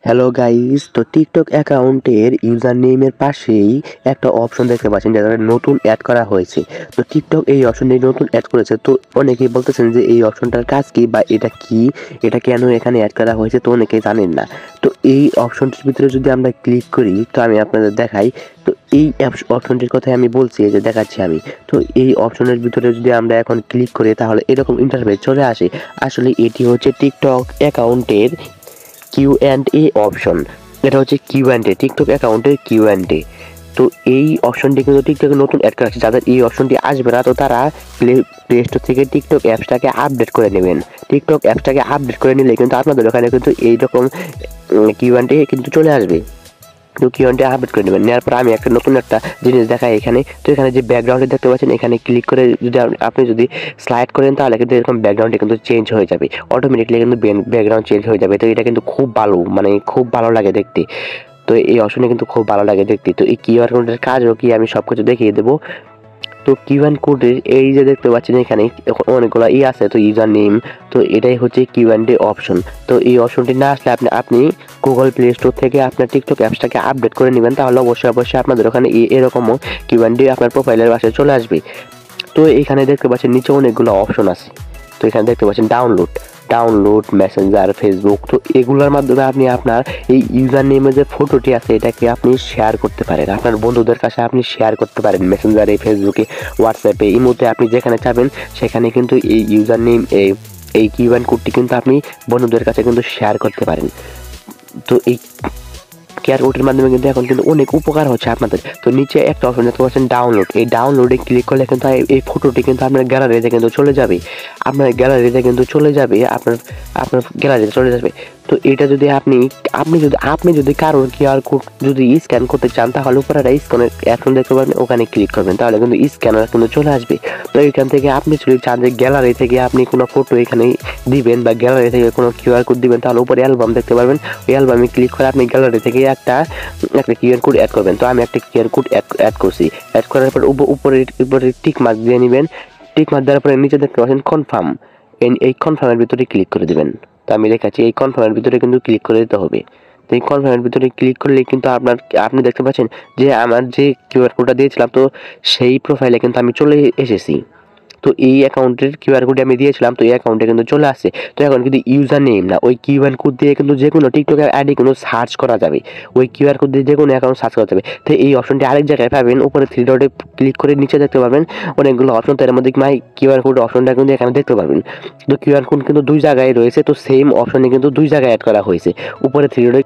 Hello guys, তো TikTok অ্যাকাউন্টের user নেমের পাশেই একটা অপশন দেখতে পাচ্ছেন যেটা নতুন অ্যাড করা হয়েছে। তো টিকটক এই অপশনটি নতুন অ্যাড করেছে। তো অনেকেই বলতেছেন যে এই অপশনটার কাজ কি বা এটা কি, এটা কেন এখানে অ্যাড করা হয়েছে, তো অনেকেই জানেন না। তো এই অপশনটির ভিতরে যদি আমরা ক্লিক করি, তো আমি আপনাদের দেখাই। তো এই অপশনটির কথাই আমি বলছি, যে দেখাচ্ছি আমি। তো এই অপশনের ভিতরে যদি আমরা এখন ক্লিক করি তাহলে এরকম ইন্টারফেস চলে আসে। আসলে এটি হচ্ছে টিকটক অ্যাকাউন্টের কিউ&এ অপশন। এটা হচ্ছে কিউ&এ, টিকটক অ্যাকাউন্টের কিউ&এ। তো এই অপশনটি কিন্তু টিকটকে নতুন অ্যাড করা হচ্ছে। যাদের এই অপশনটি আসবে না, তো তারা প্লে স্টোর থেকে টিকটক অ্যাপসটাকে আপডেট করে নেবেন। টিকটক অ্যাপসটাকে আপডেট করে নিলে কিন্তু আপনাদের ওখানে কিন্তু এইরকম কিউ&এ কিন্তু চলে আসবে। তো কিউ&এ আপডেট করে নেবেন। নেওয়ার পর আমি নতুন একটা জিনিস দেখাই এখানে। তো এখানে যে ব্যাকগ্রাউন্ডে দেখতে পাচ্ছেন, এখানে ক্লিক করে যদি আপনি যদি স্লাইড করেন তাহলে কিন্তু এরকম ব্যাকগ্রাউন্ডে কিন্তু চেঞ্জ হয়ে যাবে, অটোমেটিকলি কিন্তু ব্যাকগ্রাউন্ড চেঞ্জ হয়ে যাবে। তো এটা কিন্তু খুব ভালো, মানে খুব ভালো লাগে দেখতে। তো এই অপশনে কিন্তু খুব ভালো লাগে দেখতে। তো এই কিউআর কোডের কাজও কি আমি সবকিছু দেখিয়ে দেবো। তো কিউআর কোডের এই যে দেখতে পাচ্ছেন এখানে অনেকগুলো আছে, তো ইউজার নেম। তো এটাই হচ্ছে কিউ&এ অপশন। তো এই অপশনটি না আসলে আপনি গুগল প্লে স্টোর থেকে আপনার টিকটক অ্যাপসটাকে আপডেট করে নেবেন, তাহলে অবশ্যই আপনাদের ওখানে এরকমও কিউ&এ আপনার প্রোফাইলের পাশে চলে আসবে। তো এখানে দেখতে পাচ্ছেন নিচে অনেকগুলো অপশন আছে। তো এখানে দেখতে পাচ্ছেন ডাউনলোড মেসেঞ্জার, ফেসবুক। তো এগুলোর মাধ্যমে আপনি আপনার এই ইউজার নেমের যে ফটোটি আছে এটাকে আপনি শেয়ার করতে পারেন, আপনার বন্ধুদের কাছে আপনি শেয়ার করতে পারেন মেসেঞ্জারে, ফেসবুকে, হোয়াটসঅ্যাপে, ইমোতে, আপনি যেখানে চাবেন সেখানে কিন্তু এই ইউজার নেম এই কিউআর কোডটি কিন্তু আপনি বন্ধুদের কাছে কিন্তু শেয়ার করতে পারেন। তো এই কেয়ার কোডের মাধ্যমে কিন্তু এখন কিন্তু অনেক উপকার হচ্ছে আপনাদের। তো নিচে একটা অপশন দেখতে পাচ্ছেন ডাউনলোড। এই ডাউনলোডে ক্লিক করলে কিন্তু এই ফটোটি কিন্তু আপনার গ্যালারিতে কিন্তু চলে যাবে। আপনার গ্যালারিতে কিন্তু চলে যাবে, আপনার গ্যালারিতে চলে যাবে। তো এটা যদি আপনি যদি কারোর কিউআর কোড যদি স্ক্যান করতে চান, তাহলে উপরে একটা স্ক্যানের অপশন দেখতে পাবেন, ওখানে ক্লিক করবেন, তাহলে কিন্তু স্ক্যানার কিন্তু চলে আসবে। তো এখান থেকে আপনি যদি চান যে গ্যালারি থেকে আপনি কোনো ফটো এখানে দিবেন বা গ্যালারি থেকে কোনো কিউআর কোড দিবেন, তাহলে উপরে অ্যালবাম দেখতে পারবেন। ওই অ্যালবামে ক্লিক করে আপনি গ্যালারি থেকে একটা কিউআর কোড অ্যাড করবেন। তো আমি একটা কিউআর কোড অ্যাড করছি। অ্যাড করার পর উপরে টিক মার্ক দিয়ে নেবেন। টিক মার্ক দেওয়ার পরে নিচে দেখতে পাচ্ছেন কনফার্ম। এই কনফার্মের ভিতরে ক্লিক করে দিবেন। তো আমি দেখাচ্ছি, এই কনফার্মের ভিতরে কিন্তু ক্লিক করে দিতে হবে। তো এই কনফার্মের ভিতরে ক্লিক করলে কিন্তু আপনি দেখতে পাচ্ছেন যে আমার যে কিউআর কোডটা দিয়েছিলাম, তো সেই প্রোফাইলে কিন্তু আমি চলে এসেছি। তো এই অ্যাকাউন্টের কিউআর কোড আমি দিয়েছিলাম, তো এই অ্যাকাউন্টে কিন্তু চলে আসছে। তো এখন কিন্তু ইউজার নেম না, ওই কিউআর কোড দিয়ে কিন্তু যে কোনো টিকটকের আইডি কিন্তু সার্চ করা যাবে। ওই কিউআর কোড দিয়ে যে কোনো অ্যাকাউন্ট সার্চ করা যাবে। তো এই অপশনটি আরেক জায়গায় পাবেন, উপরে থ্রি ডটে ক্লিক করে নিচে দেখতে পাবেন অনেকগুলো অপশন। তো এর মধ্যে মাই কিউআর কোড অপশনটা কিন্তু এখানে দেখতে পাবেন। তো কিউআর কোড কিন্তু দুই জায়গায় রয়েছে, তো সেম অপশনে কিন্তু দুই জায়গায় অ্যাড করা হয়েছে। উপরে থ্রি ডটে